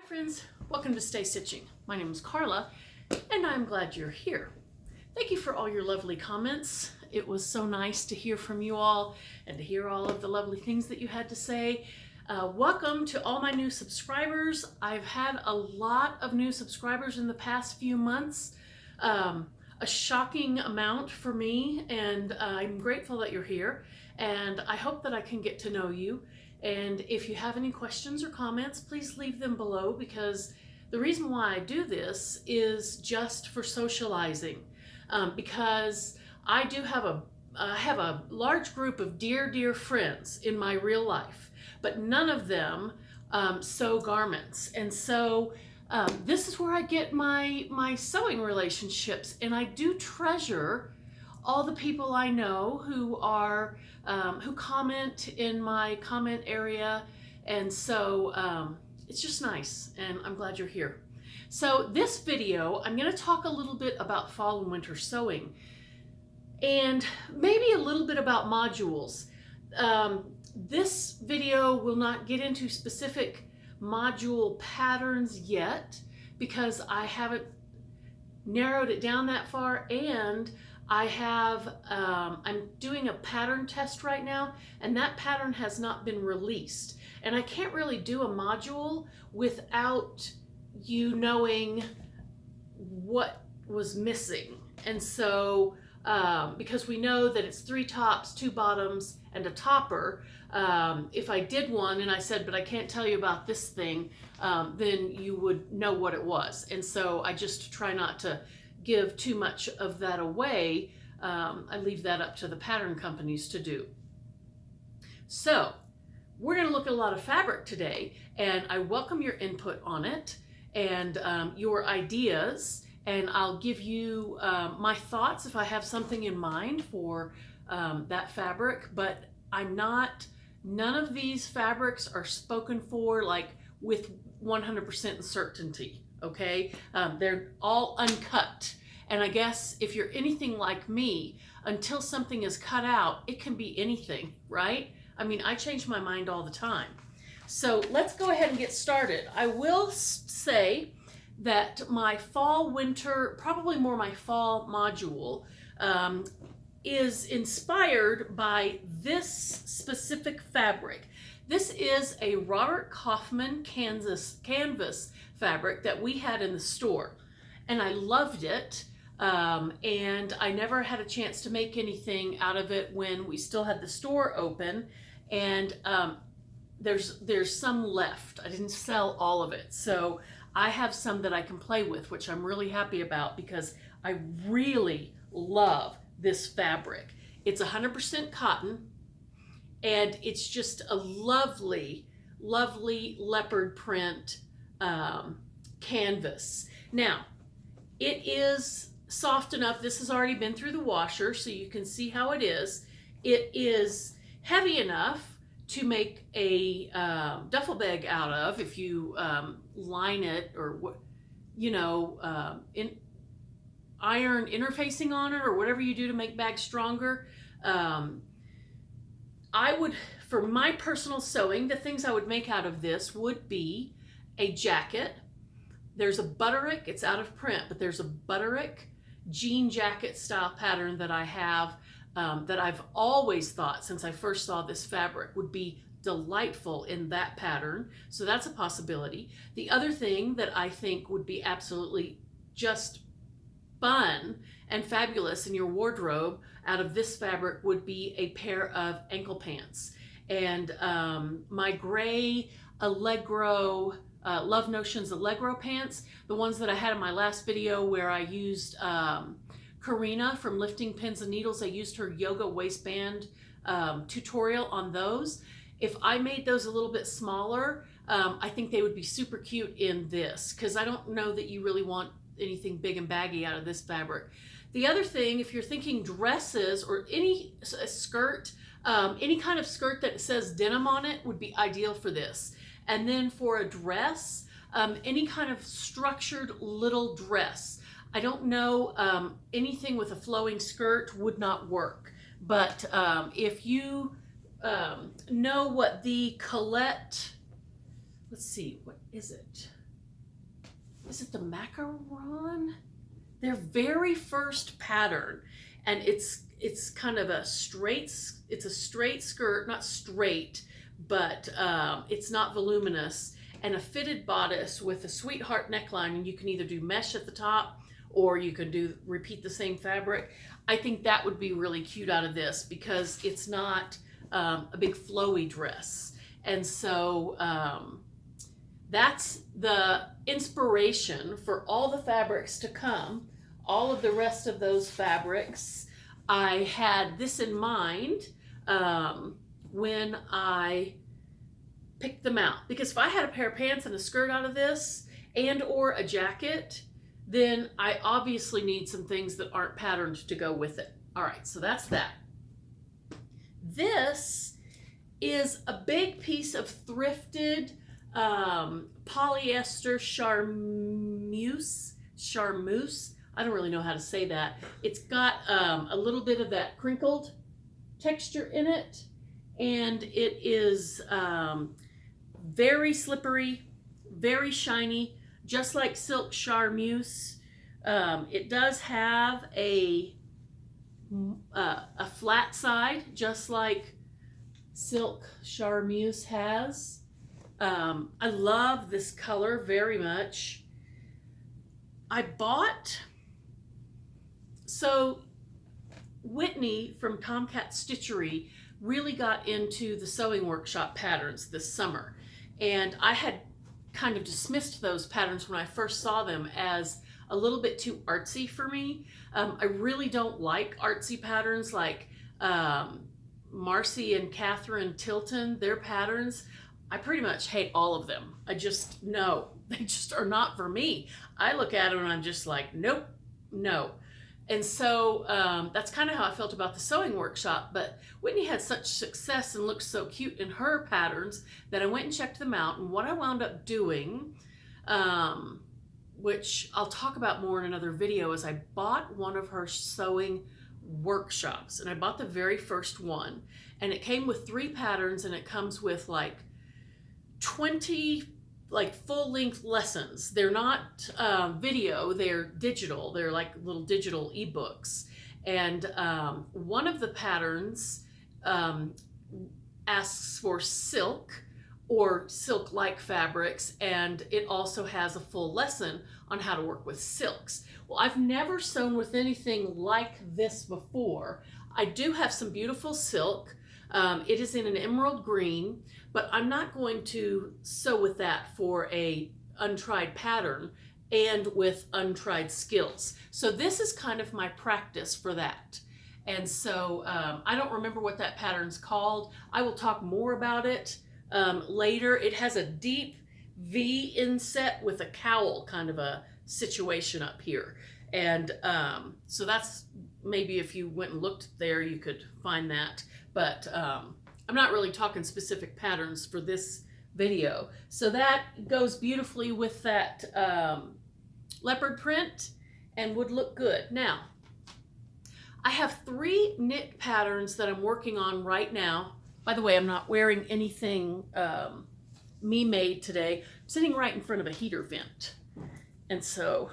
friends, welcome to Stay Stitching. My name is Carla and I'm glad you're here. Thank you for all your lovely comments. It was so nice to hear from you all and to hear all of the lovely things that you had to say. Welcome to all my new subscribers. I've had a lot of new subscribers in the past few months, a shocking amount for me, and I'm grateful that you're here, and I hope that I can get to know you. And if you have any questions or comments, please leave them below, because the reason why I do this is just for socializing, because I do have a large group of dear friends in my real life, but none of them sew garments. And so this is where I get my sewing relationships, and I do treasure all the people I know who are who comment in my comment area, and so it's just nice, and I'm glad you're here. So this video, I'm going to talk a little bit about fall and winter sewing, and maybe a little bit about modules. This video will not get into specific module patterns yet, because I haven't narrowed it down that far, and I have, I'm doing a pattern test right now, and that pattern has not been released. And I can't really do a module without you knowing what was missing. And so, because we know that it's 3 tops, 2 bottoms, and a topper, if I did one and I said, but I can't tell you about this thing, then you would know what it was. And so I just try not to give too much of that away. I leave that up to the pattern companies to do. So we're going to look at a lot of fabric today, and I welcome your input on it and your ideas, and I'll give you my thoughts if I have something in mind for that fabric. But none of these fabrics are spoken for like with 100% certainty. Okay, they're all uncut, and I guess if you're anything like me, until something is cut out, it can be anything, right? I mean, I change my mind all the time. So let's go ahead and get started. I will say that my fall winter, probably more my fall module, is inspired by this specific fabric. This is a Robert Kaufman canvas fabric that we had in the store, and I loved it, and I never had a chance to make anything out of it when we still had the store open, and there's some left. I didn't sell all of it, so I have some that I can play with, which I'm really happy about, because I really love this fabric. It's 100% cotton, and it's just a lovely leopard print canvas. Now, it is soft enough. This has already been through the washer, so you can see how it is. It is heavy enough to make a duffel bag out of if you line it, or iron interfacing on it, or whatever you do to make bags stronger. I would, for my personal sewing, the things I would make out of this would be a jacket. There's a butterick, it's out of print, but there's a butterick jean jacket style pattern that I have, that I've always thought since I first saw this fabric would be delightful in that pattern. So that's a possibility. The other thing that I think would be absolutely just fun and fabulous in your wardrobe out of this fabric would be a pair of ankle pants. And my gray Allegro, Love Notions Allegro pants, the ones that I had in my last video where I used Karina from Lifting Pins and Needles, I used her yoga waistband tutorial on those. If I made those a little bit smaller, I think they would be super cute in this, because I don't know that you really want anything big and baggy out of this fabric. The other thing, if you're thinking dresses or any skirt, any kind of skirt that says denim on it would be ideal for this. And then for a dress, any kind of structured little dress. I don't know, anything with a flowing skirt would not work. But if you know what the Colette, let's see, what is it? is it the macaron? Their very first pattern, and it's kind of a straight skirt, not straight, but it's not voluminous, and a fitted bodice with a sweetheart neckline, and you can either do mesh at the top or you can repeat the same fabric. I think that would be really cute out of this because it's not a big flowy dress. And so that's the inspiration for all the fabrics to come. All of the rest of those fabrics, I had this in mind when I picked them out. Because if I had a pair of pants and a skirt out of this and or a jacket, then I obviously need some things that aren't patterned to go with it. All right, so that's that. This is a big piece of thrifted polyester charmeuse. I don't really know how to say that. It's got a little bit of that crinkled texture in it, and it is very slippery, very shiny, just like silk charmeuse. It does have a flat side, just like silk charmeuse has. I love this color very much. So Whitney from Tomcat Stitchery really got into the sewing workshop patterns this summer, and I had kind of dismissed those patterns when I first saw them as a little bit too artsy for me. I really don't like artsy patterns like Marcy and Catherine Tilton, their patterns. I pretty much hate all of them. They just are not for me. I look at them and I'm just like, nope, no. And so that's kind of how I felt about the sewing workshop. But Whitney had such success and looked so cute in her patterns that I went and checked them out. And what I wound up doing, which I'll talk about more in another video, is I bought one of her sewing workshops. And I bought the very first one. And it came with 3 patterns, and it comes with like 20 full-length lessons. They're not video, they're digital. They're like little digital ebooks. And one of the patterns asks for silk or silk-like fabrics, and it also has a full lesson on how to work with silks. Well, I've never sewn with anything like this before. I do have some beautiful silk. It is in an emerald green, but I'm not going to sew with that for a untried pattern and with untried skills. So this is kind of my practice for that. And so I don't remember what that pattern's called. I will talk more about it later. It has a deep V inset with a cowl kind of a situation up here. And so that's, maybe if you went and looked there, you could find that. But I'm not really talking specific patterns for this video. So that goes beautifully with that leopard print and would look good. Now, I have 3 knit patterns that I'm working on right now. By the way, I'm not wearing anything me made today. I'm sitting right in front of a heater vent. And so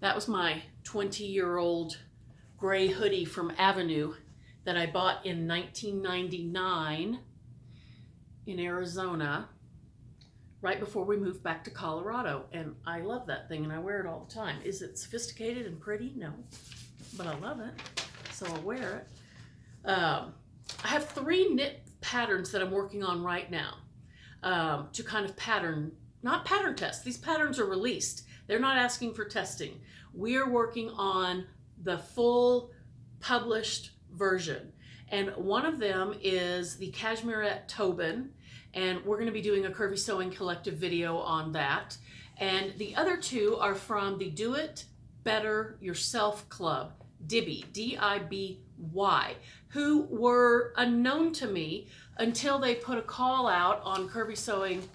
that was my 20-year-old gray hoodie from Avenue that I bought in 1999 in Arizona, right before we moved back to Colorado. And I love that thing and I wear it all the time. Is it sophisticated and pretty? No, but I love it, so I'll wear it. I have 3 knit patterns that I'm working on right now to kind of not pattern test. These patterns are released. They're not asking for testing. We are working on the full published version. And one of them is the Cashmerette Tobin, and we're going to be doing a Curvy Sewing Collective video on that. And the other 2 are from the Do It Better Yourself Club, DIBY, D-I-B-Y, who were unknown to me until they put a call out on Curvy Sewing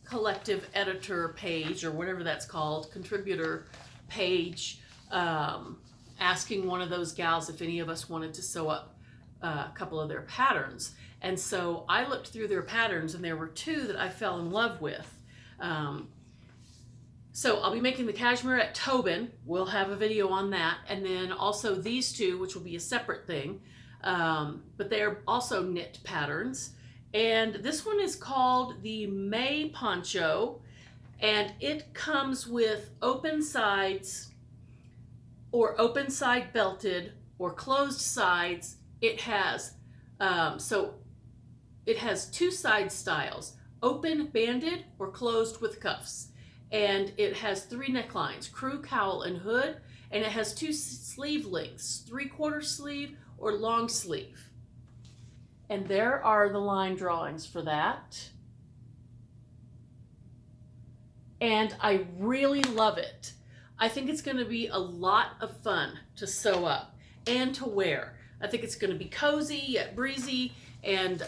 Collective editor page, or whatever that's called, contributor page, asking one of those gals if any of us wanted to sew up a couple of their patterns. And so I looked through their patterns, and there were 2 that I fell in love with. So I'll be making the Cashmerette Tobin. We'll have a video on that. And then also these two, which will be a separate thing. But they're also knit patterns. And this one is called the Mae Poncho. And it comes with open sides or open side belted or closed sides. It has, it has two side styles, open banded or closed with cuffs. And it has 3 necklines, crew, cowl, and hood. And it has 2 sleeve lengths, 3/4 sleeve or long sleeve. And there are the line drawings for that. And I really love it. I think it's going to be a lot of fun to sew up and to wear. I think it's going to be cozy yet breezy. And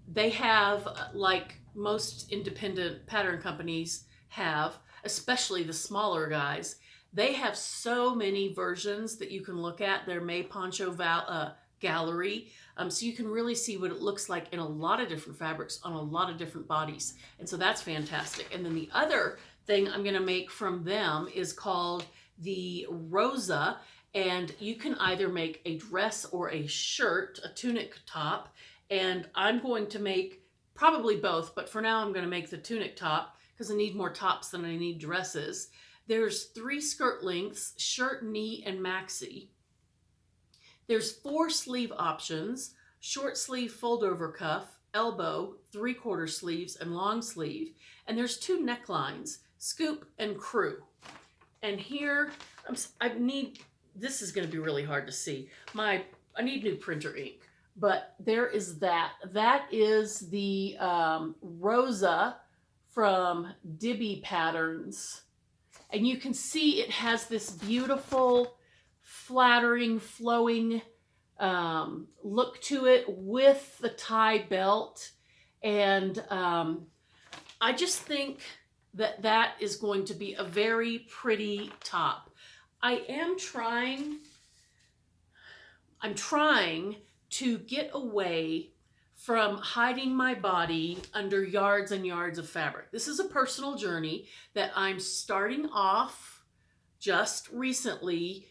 they have, like most independent pattern companies have, especially the smaller guys, they have so many versions that you can look at their Mae Poncho gallery. So you can really see what it looks like in a lot of different fabrics on a lot of different bodies. And so that's fantastic. And then the other thing I'm going to make from them is called the Rosa. And you can either make a dress or a shirt, a tunic top. And I'm going to make probably both, but for now I'm going to make the tunic top because I need more tops than I need dresses. There's 3 skirt lengths, shirt, knee, and maxi. There's 4 sleeve options, short sleeve, fold over cuff, elbow, 3/4 sleeves, and long sleeve. And there's 2 necklines, scoop and crew. And here, this is going to be really hard to see. I need new printer ink, but there is that. That is the Rosa from DIBY Patterns. And you can see it has this beautiful, flattering, flowing look to it with the tie belt. And I just think that that is going to be a very pretty top. I'm trying to get away from hiding my body under yards and yards of fabric. This is a personal journey that I'm starting off just recently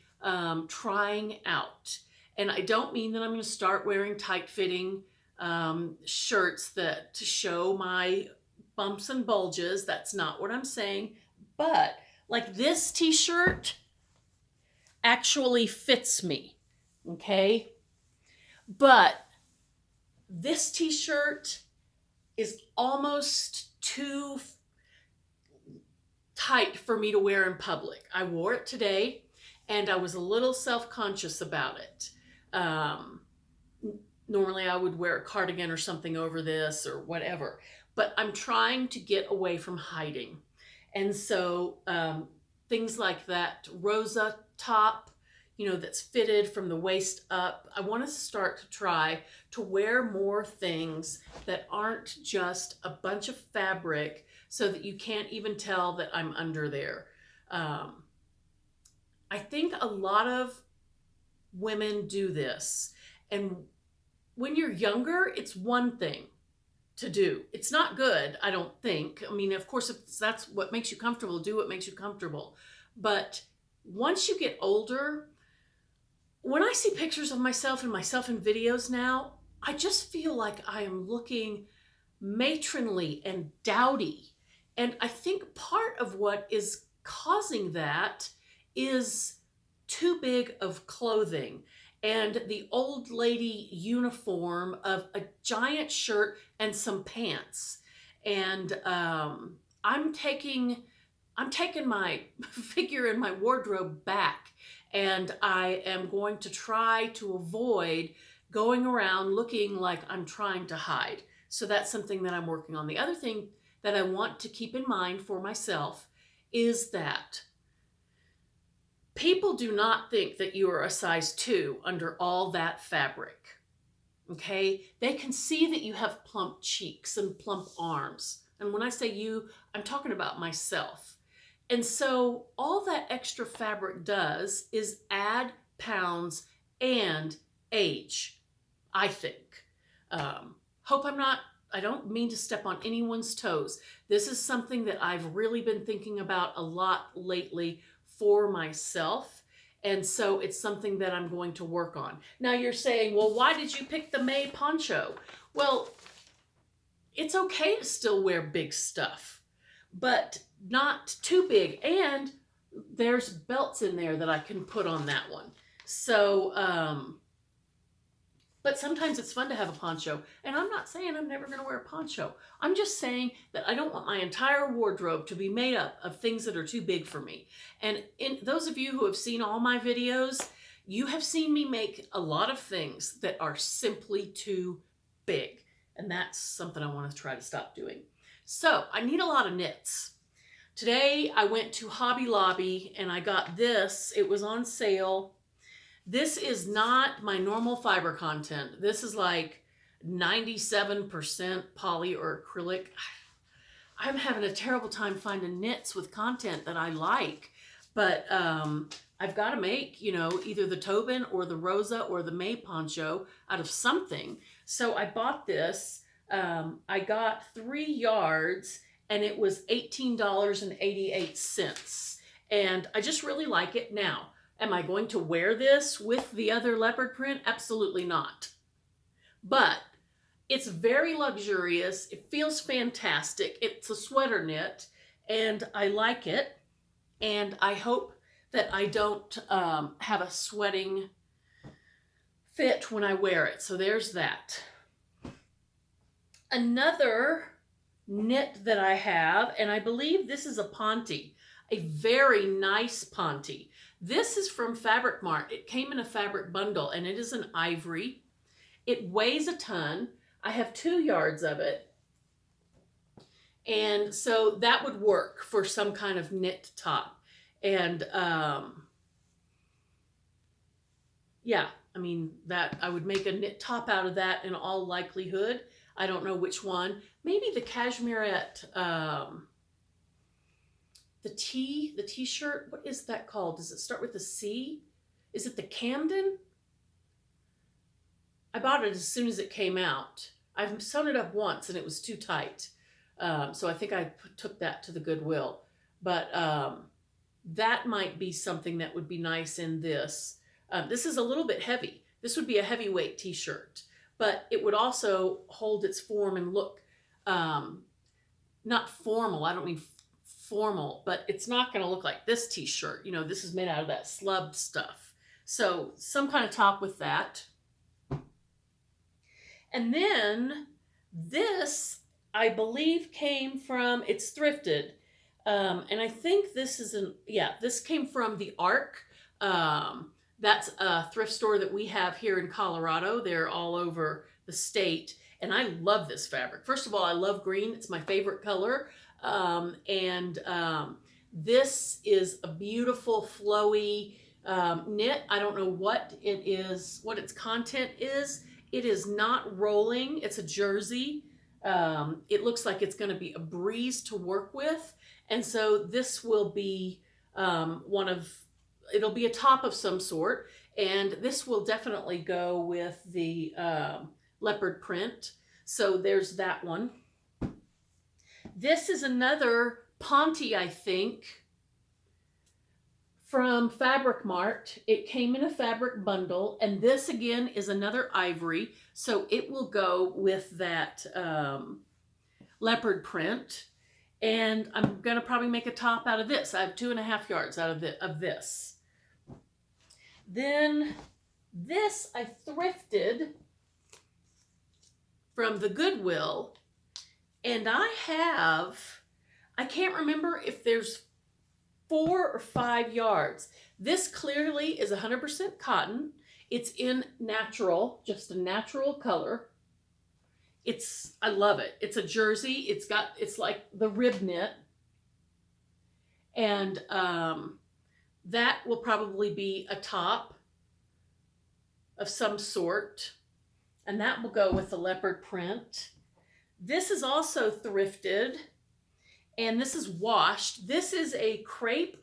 trying out. And I don't mean that I'm going to start wearing tight-fitting shirts to show my bumps and bulges. That's not what I'm saying. But like this t-shirt actually fits me, okay? But this t-shirt is almost too tight for me to wear in public. I wore it today and I was a little self-conscious about it. Normally I would wear a cardigan or something over this or whatever, but I'm trying to get away from hiding. And so things like that Rosa top, that's fitted from the waist up. I want to start to try to wear more things that aren't just a bunch of fabric so that you can't even tell that I'm under there. I think a lot of women do this. And when you're younger, it's one thing to do. It's not good, I don't think. I mean, of course, if that's what makes you comfortable, do what makes you comfortable. But once you get older, when I see pictures of myself in videos now, I just feel like I am looking matronly and dowdy. And I think part of what is causing that is too big of clothing and the old lady uniform of a giant shirt and some pants. And I'm taking my figure in my wardrobe back, and I am going to try to avoid going around looking like I'm trying to hide. So that's something that I'm working on. The other thing that I want to keep in mind for myself is that people do not think that you are a size 2 under all that fabric, okay? They can see that you have plump cheeks and plump arms. And when I say you, I'm talking about myself. And so all that extra fabric does is add pounds and age, I think. Hope I'm not I don't mean to step on anyone's toes. This is something that I've really been thinking about a lot lately for myself. And so it's something that I'm going to work on. Now you're saying, well, why did you pick the Mae Poncho? Well, it's okay to still wear big stuff, but not too big. And there's belts in there that I can put on that one. So, but sometimes it's fun to have a poncho. And I'm not saying I'm never going to wear a poncho. I'm just saying that I don't want my entire wardrobe to be made up of things that are too big for me. And in those of you who have seen all my videos, you have seen me make a lot of things that are simply too big. And that's something I want to try to stop doing. So I need a lot of knits. Today I went to Hobby Lobby and I got this. It was on sale. This is not my normal fiber content. This is like 97% poly or acrylic. I'm having a terrible time finding knits with content that I like, but I've got to make, you know, either the Tobin or the Rosa or the Mae Poncho out of something. So I bought this. I got 3 yards and it was $18.88. And I just really like it. Now, am I going to wear this with the other leopard print? Absolutely not. But it's very luxurious. It feels fantastic. It's a sweater knit and I like it. And I hope that I don't have a sweating fit when I wear it. So there's that. Another knit that I have, and I believe this is a Ponte, a very nice Ponte. This is from Fabric Mart. It came in a fabric bundle and it is an ivory. It weighs a ton. I have 2 yards of it. And so that would work for some kind of knit top. And yeah, I mean, that I would make a knit top out of that in all likelihood. I don't know which one. Maybe the Cashmerette, the t-shirt, what is that called? Does it start with a C? Is it the Camden? I bought it as soon as it came out. I've sewn it up once and it was too tight. So I think I took that to the Goodwill. But that might be something that would be nice in this. This is a little bit heavy. This would be a heavyweight t-shirt, but it would also hold its form and look not formal. I don't mean formal, but it's not going to look like this t-shirt. You know, this is made out of that slubbed stuff. So some kind of top with that. And then this, I believe, came from, it's thrifted. And I think this is this came from the Ark. That's a thrift store that we have here in Colorado. They're all over the state. And I love this fabric. First of all, I love green. It's my favorite color. This is a beautiful flowy knit. I don't know what it is, what its content is. It is not rolling. It's a jersey. It looks like it's going to be a breeze to work with. And so this will be it'll be a top of some sort. And this will definitely go with the leopard print. So there's that one. This is another Ponte, I think, from Fabric Mart. It came in a fabric bundle, and this again is another ivory, so it will go with that leopard print. And I'm gonna probably make a top out of this. I have 2.5 yards out of this. Then this I thrifted from the Goodwill, and I can't remember if there's 4 or 5 yards. This clearly is 100% cotton. It's in natural, just a natural color. I love it. It's a jersey. It's like the rib knit. And that will probably be a top of some sort. And that will go with the leopard print. This is also thrifted. And this is washed. This is a crepe.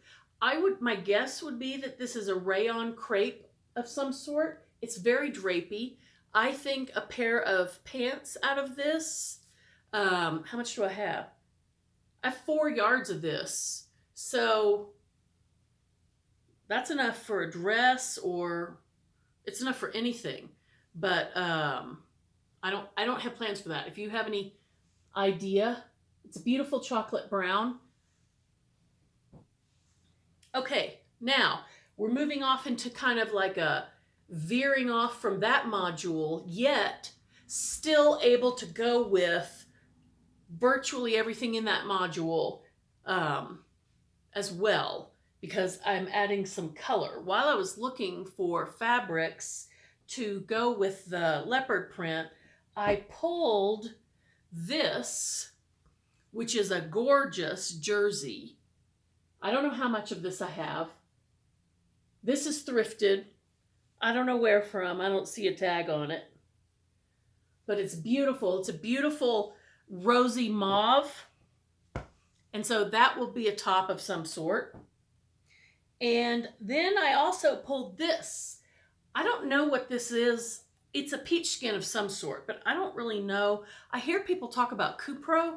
My guess would be that this is a rayon crepe of some sort. It's very drapey. I think a pair of pants out of this How much do I have? I have 4 yards of this. So that's enough for a dress, or it's enough for anything. But I don't have plans for that. If you have any idea, it's a beautiful chocolate brown. Okay, now we're moving off into kind of like a veering off from that module, yet still able to go with virtually everything in that module as well, because I'm adding some color. While I was looking for fabrics to go with the leopard print, I pulled this, which is a gorgeous jersey. I don't know how much of this I have. This is thrifted. I don't know where from. I don't see a tag on it. But it's beautiful. It's a beautiful rosy mauve. And so that will be a top of some sort. And then I also pulled this. I don't know what this is. It's a peach skin of some sort, but I don't really know. I hear people talk about Cupro.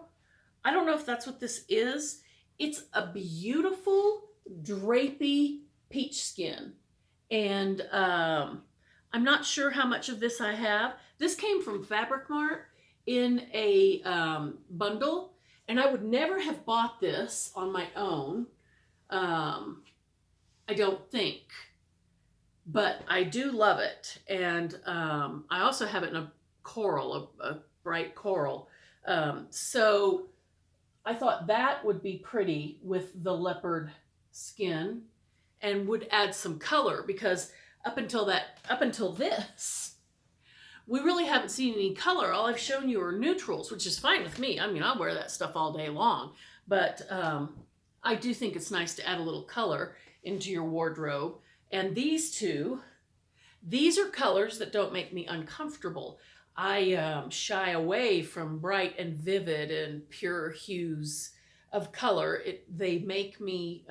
I don't know if that's what this is. It's a beautiful drapey peach skin. And I'm not sure how much of this I have. This came from Fabric Mart in a bundle, and I would never have bought this on my own, I don't think. But I do love it. And I also have it in a coral, a bright coral. So I thought that would be pretty with the leopard skin and would add some color, because up until this, we really haven't seen any color. All I've shown you are neutrals, which is fine with me. I mean, I'll wear that stuff all day long. But I do think it's nice to add a little color into your wardrobe. And these two, these are colors that don't make me uncomfortable. I shy away from bright and vivid and pure hues of color. They make me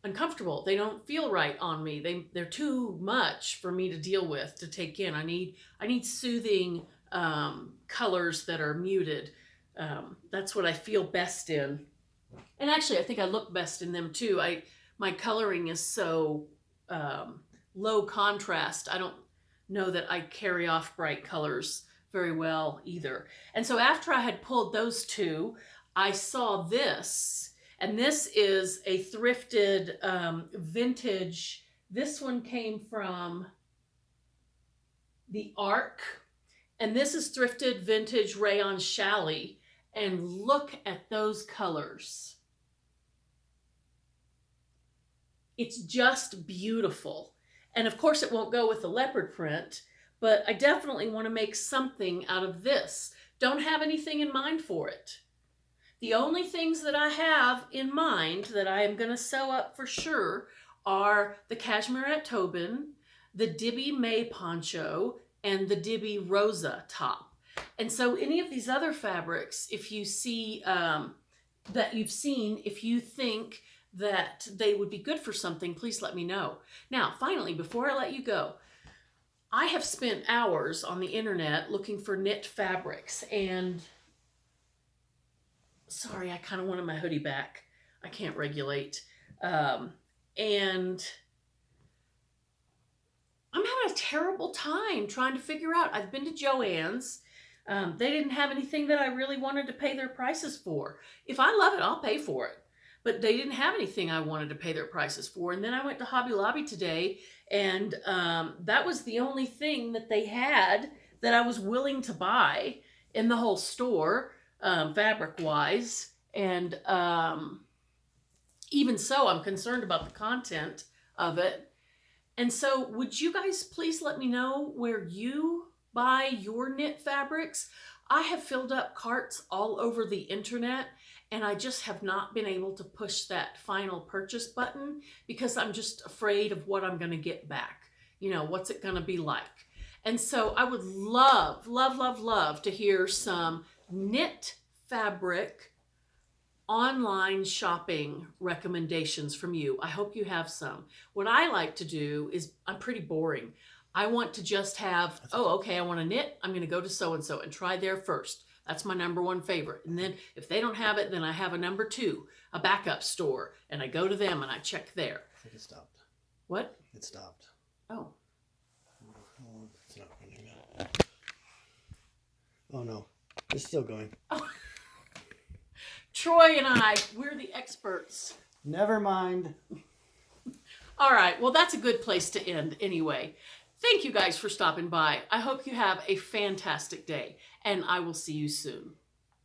uncomfortable. They don't feel right on me. They're too much for me to deal with, to take in. I need soothing colors that are muted. That's what I feel best in. And actually, I think I look best in them too. My coloring is so low contrast. I don't know that I carry off bright colors very well either. And so after I had pulled those two, I saw this, and this is a thrifted vintage. This one came from the Ark, and this is thrifted vintage rayon challis. And look at those colors. It's just beautiful. And of course it won't go with the leopard print, but I definitely want to make something out of this. Don't have anything in mind for it. The only things that I have in mind that I am going to sew up for sure are the Cashmerette Tobin, the DIBY Mae Poncho, and the DIBY Rosa top. And so any of these other fabrics, if you see that you've seen, if you think that they would be good for something, please let me know. Now, finally, before I let you go, I have spent hours on the internet looking for knit fabrics, and sorry, I kind of wanted my hoodie back. I can't regulate. And I'm having a terrible time trying to figure out. I've been to Joann's. They didn't have anything that I really wanted to pay their prices for. If I love it, I'll pay for it. But they didn't have anything I wanted to pay their prices for. And then I went to Hobby Lobby today, and that was the only thing that they had that I was willing to buy in the whole store, fabric-wise. And even so, I'm concerned about the content of it. And so would you guys please let me know where you buy your knit fabrics? I have filled up carts all over the internet, and I just have not been able to push that final purchase button because I'm just afraid of what I'm going to get back. You know, what's it going to be like? And so I would love, love, love, love to hear some knit fabric online shopping recommendations from you. I hope you have some. What I like to do is, I'm pretty boring. I want to just have, oh, okay, I want to knit. I'm going to go to so-and-so and try there first. That's my number one favorite. And then if they don't have it, then I have a number two, a backup store, and I go to them and I check there. I think it stopped. What? It stopped. Oh. It's not running now. Oh no, it's still going. Oh. Troy and I, we're the experts. Never mind. All right, well, that's a good place to end anyway. Thank you guys for stopping by. I hope you have a fantastic day, and I will see you soon.